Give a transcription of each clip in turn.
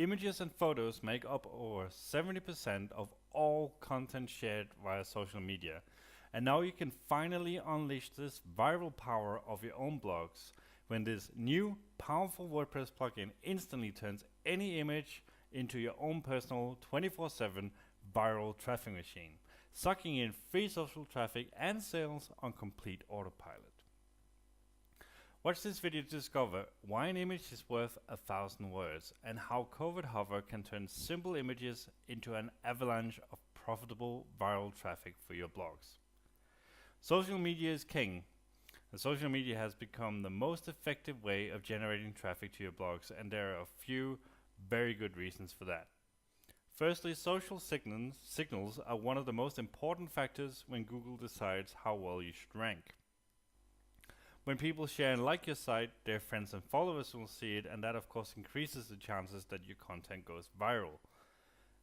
Images and photos make up over 70% of all content shared via social media. And now you can finally unleash this viral power of your own blogs when this new powerful WordPress plugin instantly turns any image into your own personal 24/7 viral traffic machine, sucking in free social traffic and sales on complete autopilot. Watch this video to discover why an image is worth 1,000 words and how Covert Hover can turn simple images into an avalanche of profitable viral traffic for your blogs. Social media is king, and social media has become the most effective way of generating traffic to your blogs, and there are a few very good reasons for that. Firstly, social signals are one of the most important factors when Google decides how well you should rank. When people share and like your site, their friends and followers will see it, and that of course increases the chances that your content goes viral.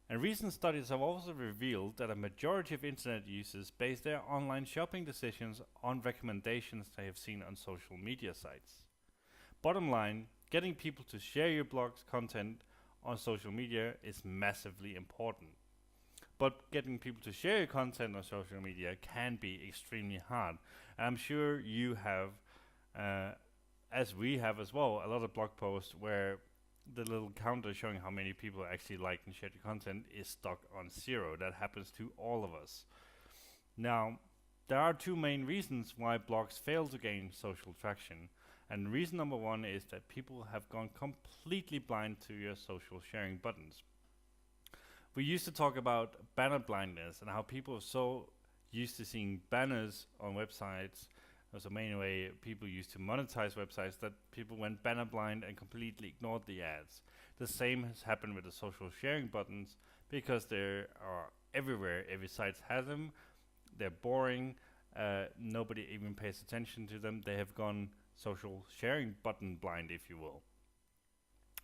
And recent studies have also revealed that a majority of internet users base their online shopping decisions on recommendations they have seen on social media sites. Bottom line, getting people to share your blog's content on social media is massively important. But getting people to share your content on social media can be extremely hard. And I'm sure you have, as we have as well, a lot of blog posts where the little counter showing how many people actually liked and shared the content is stuck on 0. That happens to all of us. Now, there are two main reasons why blogs fail to gain social traction. And reason number one is that people have gone completely blind to your social sharing buttons. We used to talk about banner blindness and how people are so used to seeing banners on websites. That's the main way people used to monetize websites, that people went banner blind and completely ignored the ads. The same has happened with the social sharing buttons because they are everywhere. Every site has them. They're boring. Nobody even pays attention to them. They have gone social sharing button blind, if you will.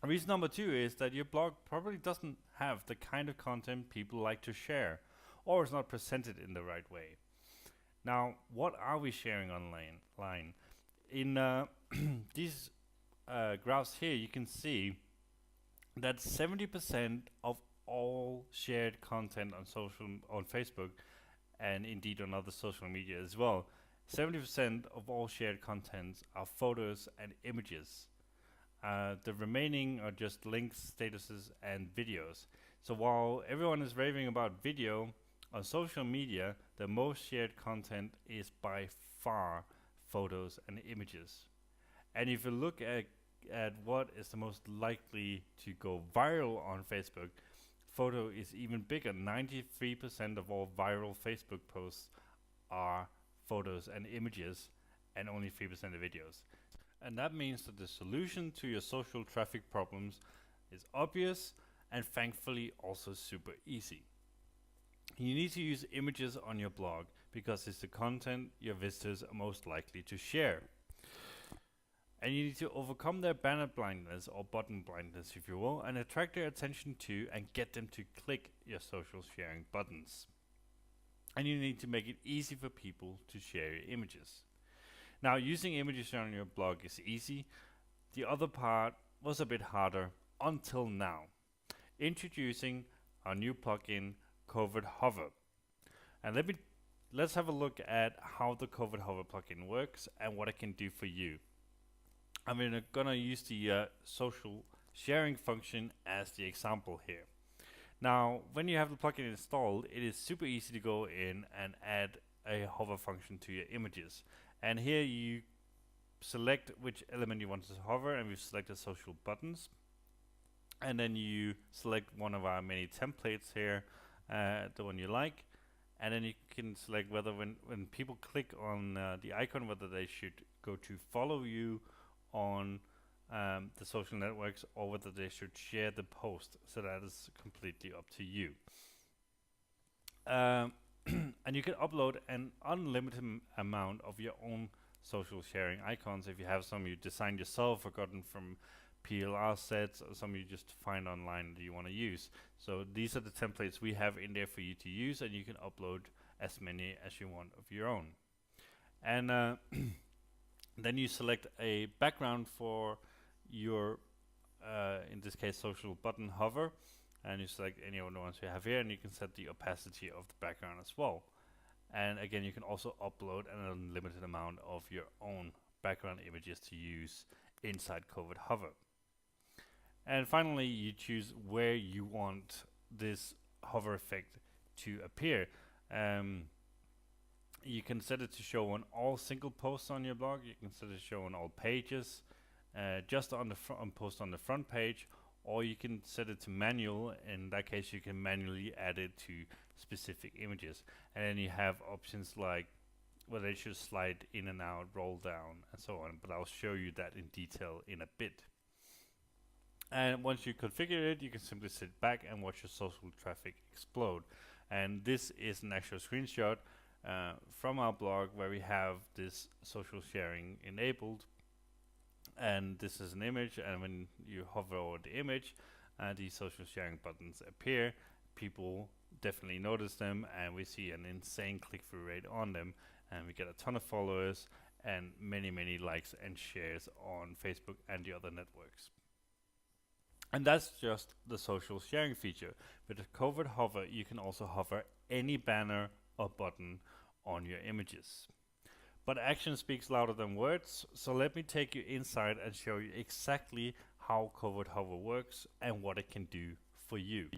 Reason number two is that your blog probably doesn't have the kind of content people like to share, or is not presented in the right way. Now, what are we sharing online? In these graphs here, you can see that 70% of all shared content on Facebook, and indeed on other social media as well, 70% of all shared contents are photos and images. The remaining are just links, statuses, and videos. So while everyone is raving about video, on social media, the most shared content is by far photos and images. And if you look at what is the most likely to go viral on Facebook, photo is even bigger. 93% of all viral Facebook posts are photos and images, and only 3% of videos. And that means that the solution to your social traffic problems is obvious and thankfully also super easy. You need to use images on your blog because it's the content your visitors are most likely to share. And you need to overcome their banner blindness or button blindness, if you will, and attract their attention to and get them to click your social sharing buttons. And you need to make it easy for people to share your images. Now, using images on your blog is easy. The other part was a bit harder until now. Introducing our new plugin, Covert Hover. And let's have a look at how the Covert Hover plugin works and what it can do for you. I'm gonna use the social sharing function as the example here. Now, when you have the plugin installed, it is super easy to go in and add a hover function to your images. And here you select which element you want to hover, and we've selected social buttons. And then you select one of our many templates here, the one you like, and then you can select whether when people click on the icon, whether they should go to follow you on the social networks or whether they should share the post. So that is completely up to you. And you can upload an unlimited amount of your own social sharing icons. If you have some you designed yourself or gotten from PLR sets, or some you just find online that you want to use. So these are the templates we have in there for you to use, and you can upload as many as you want of your own. And then you select a background for your in this case, social button hover, and you select any of the ones you have here, and you can set the opacity of the background as well. And again, you can also upload an unlimited amount of your own background images to use inside Covert Hover. And finally, you choose where you want this hover effect to appear. You can set it to show on all single posts on your blog. You can set it to show on all pages, just on the post on the front page, or you can set it to manual. In that case, you can manually add it to specific images. And then you have options like whether it should slide in and out, roll down, and so on. But I'll show you that in detail in a bit. And once you configure it, you can simply sit back and watch your social traffic explode. And this is an actual screenshot from our blog where we have this social sharing enabled. And this is an image, and when you hover over the image, these social sharing buttons appear. People definitely notice them, and we see an insane click-through rate on them, and we get a ton of followers and many likes and shares on Facebook and the other networks. And that's just the social sharing feature. With the Covert Hover, you can also hover any banner or button on your images. But action speaks louder than words, so let me take you inside and show you exactly how Covert Hover works and what it can do for you.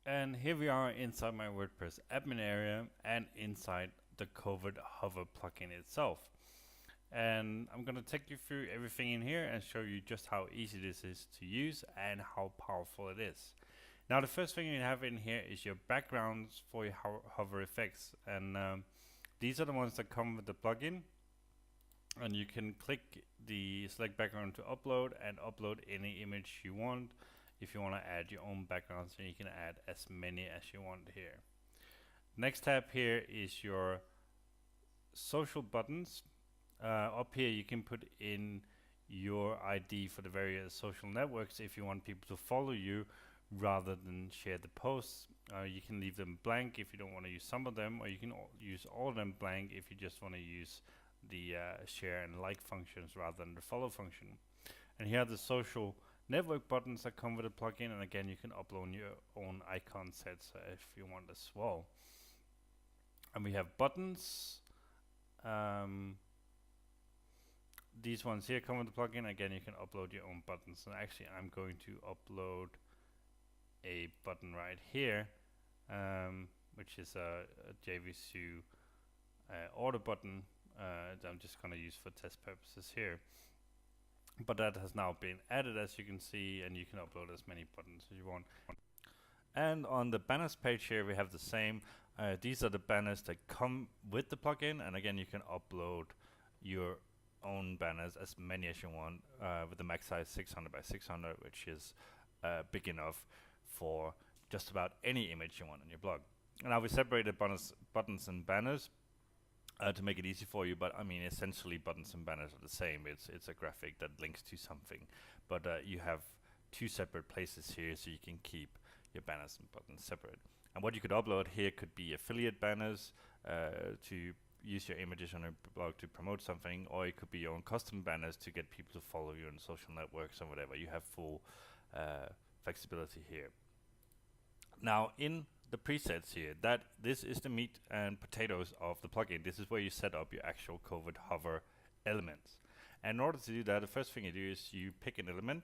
And here we are inside my WordPress admin area and inside the Covert Hover plugin itself. And I'm going to take you through everything in here and show you just how easy this is to use and how powerful it is. Now the first thing you have in here is your backgrounds for your hover effects, and these are the ones that come with the plugin. And you can click the select background to upload and upload any image you want. If you want to add your own backgrounds, then you can add as many as you want here. Next tab here is your social buttons. Up here you can put in your ID for the various social networks if you want people to follow you rather than share the posts. You can leave them blank if you don't want to use some of them, or you can use all of them blank if you just want to use the share and like functions rather than the follow function. And here are the social network buttons that come with the plugin, and again you can upload your own icon sets if you want as well. And we have buttons. These ones here come with the plugin. Again, you can upload your own buttons, and actually I'm going to upload a button right here, which is a Wso&Jvzoo order button that I'm just going to use for test purposes here. But that has now been added, as you can see, and you can upload as many buttons as you want. And on the banners page here we have the same. These are the banners that come with the plugin, and again you can upload your own banners, as many as you want, with the max size 600 by 600, which is big enough for just about any image you want on your blog. And now we separated buttons and banners to make it easy for you, but I mean essentially buttons and banners are the same. It's a graphic that links to something, but you have two separate places here, so you can keep your banners and buttons separate. And what you could upload here could be affiliate banners to use your images on your blog to promote something, or it could be your own custom banners to get people to follow you on social networks or whatever. You have full flexibility here. Now in the presets here, this is the meat and potatoes of the plugin. This is where you set up your actual Covert Hover elements. And in order to do that, the first thing you do is you pick an element,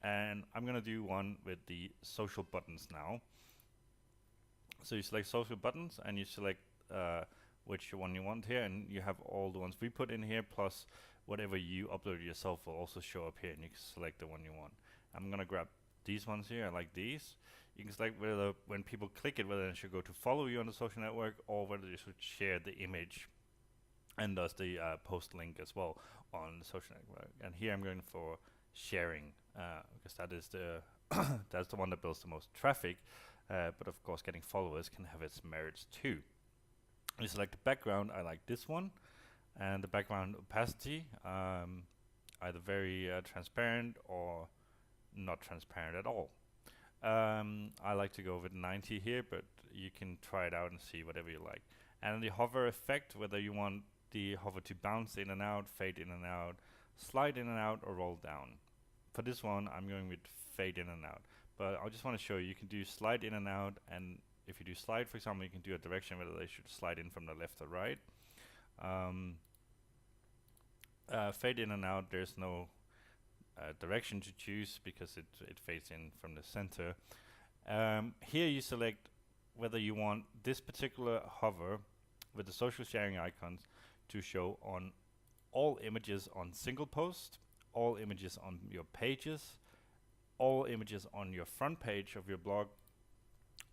and I'm going to do one with the social buttons now. So you select social buttons and you select which one you want here, and you have all the ones we put in here, plus whatever you upload yourself will also show up here, and you can select the one you want. I'm going to grab these ones here. I like these. You can select whether when people click it, whether they should go to follow you on the social network or whether they should share the image, and thus the post link as well on the social network. And here I'm going for sharing because that is the that's the one that builds the most traffic, but of course getting followers can have its merits too. You select the background. I like this one, and the background opacity, either very transparent or not transparent at all. I like to go with 90 here, but you can try it out and see whatever you like. And the hover effect, whether you want the hover to bounce in and out, fade in and out, slide in and out, or roll down. For this one, I'm going with fade in and out. But I just want to show you, you can do slide in and out, and if you do slide, for example, you can do a direction whether they should slide in from the left or right. Fade in and out, there's no direction to choose because it fades in from the center. Here you select whether you want this particular hover with the social sharing icons to show on all images on single post, all images on your pages, all images on your front page of your blog,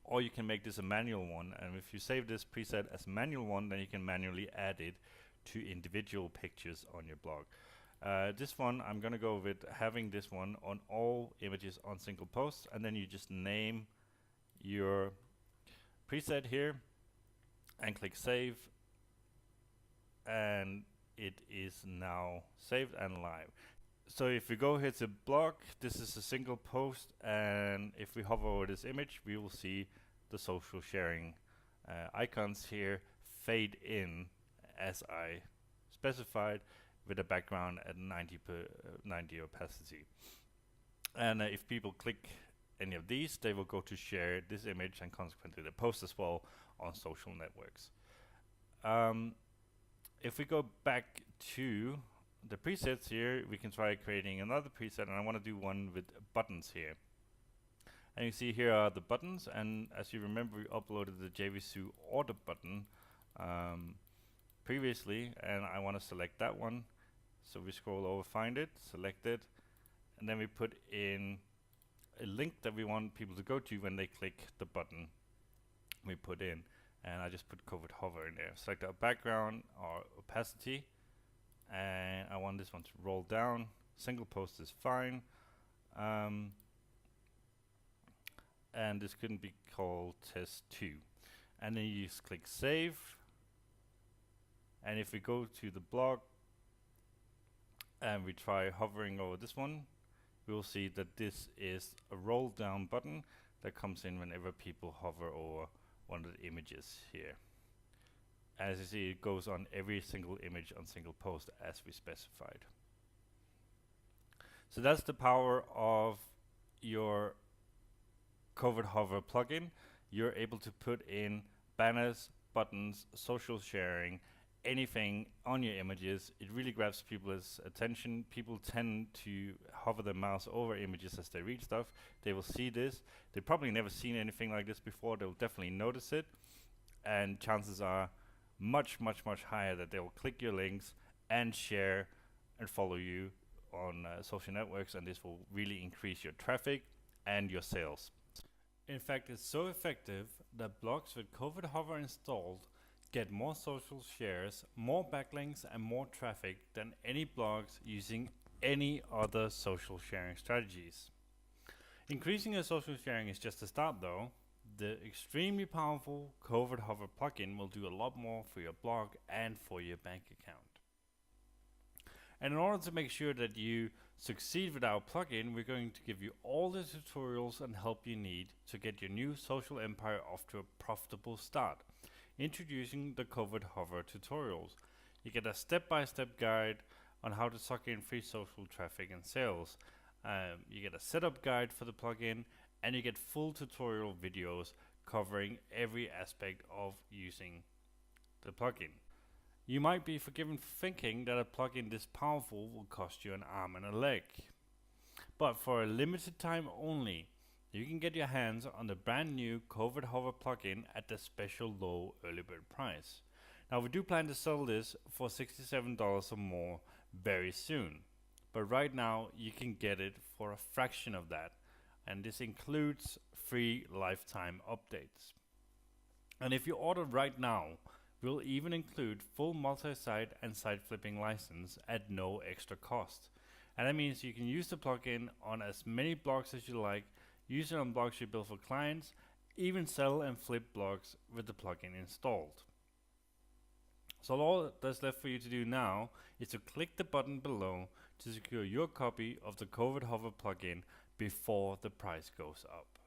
or you can make this a manual one. And if you save this preset as a manual one, then you can manually add it to individual pictures on your blog. This one, I'm going to go with having this one on all images on single posts, and then you just name your preset here and click save, and it is now saved and live. So if we go here to blog, this is a single post, and if we hover over this image, we will see the social sharing icons here fade in as I specified, with a background at 90 opacity. And if people click any of these, they will go to share this image and consequently the post as well on social networks. If we go back to the presets here, we can try creating another preset, and I want to do one with buttons here. And you see here are the buttons, and as you remember, we uploaded the Wso order button previously, and I want to select that one. So we scroll over, find it, select it, and then we put in a link that we want people to go to when they click the button we put in. And I just put Covert Hover in there. Select our background, our opacity, and I want this one to roll down. Single post is fine. And this couldn't be called test 2. And then you just click save. And if we go to the blog and we try hovering over this one, we will see that this is a roll down button that comes in whenever people hover over one of the images here. As you see, it goes on every single image on single post as we specified. So that's the power of your Covert Hover plugin. You're able to put in banners, buttons, social sharing, anything on your images. It really grabs people's attention. People tend to hover their mouse over images as they read stuff. They will see this. They've probably never seen anything like this before. They'll definitely notice it, and chances are much higher that they will click your links and share and follow you on social networks, and this will really increase your traffic and your sales. In fact, it's so effective that blogs with Covert Hover installed get more social shares, more backlinks, and more traffic than any blogs using any other social sharing strategies. Increasing your social sharing is just a start though. The extremely powerful Covert Hover plugin will do a lot more for your blog and for your bank account. And in order to make sure that you succeed with our plugin, we're going to give you all the tutorials and help you need to get your new social empire off to a profitable start. Introducing the Covert Hover tutorials. You get a step-by-step guide on how to suck in free social traffic and sales. You get a setup guide for the plugin, and you get full tutorial videos covering every aspect of using the plugin. You might be forgiven for thinking that a plugin this powerful will cost you an arm and a leg. But for a limited time only, you can get your hands on the brand new Covert Hover plugin at the special low early bird price. Now we do plan to sell this for $67 or more very soon, but right now you can get it for a fraction of that, and this includes free lifetime updates. And if you order right now, we'll even include full multi-site and site flipping license at no extra cost. And that means you can use the plugin on as many blogs as you like, use it on blogs you build for clients, even sell and flip blogs with the plugin installed. So all that's left for you to do now is to click the button below to secure your copy of the Covert Hover plugin before the price goes up.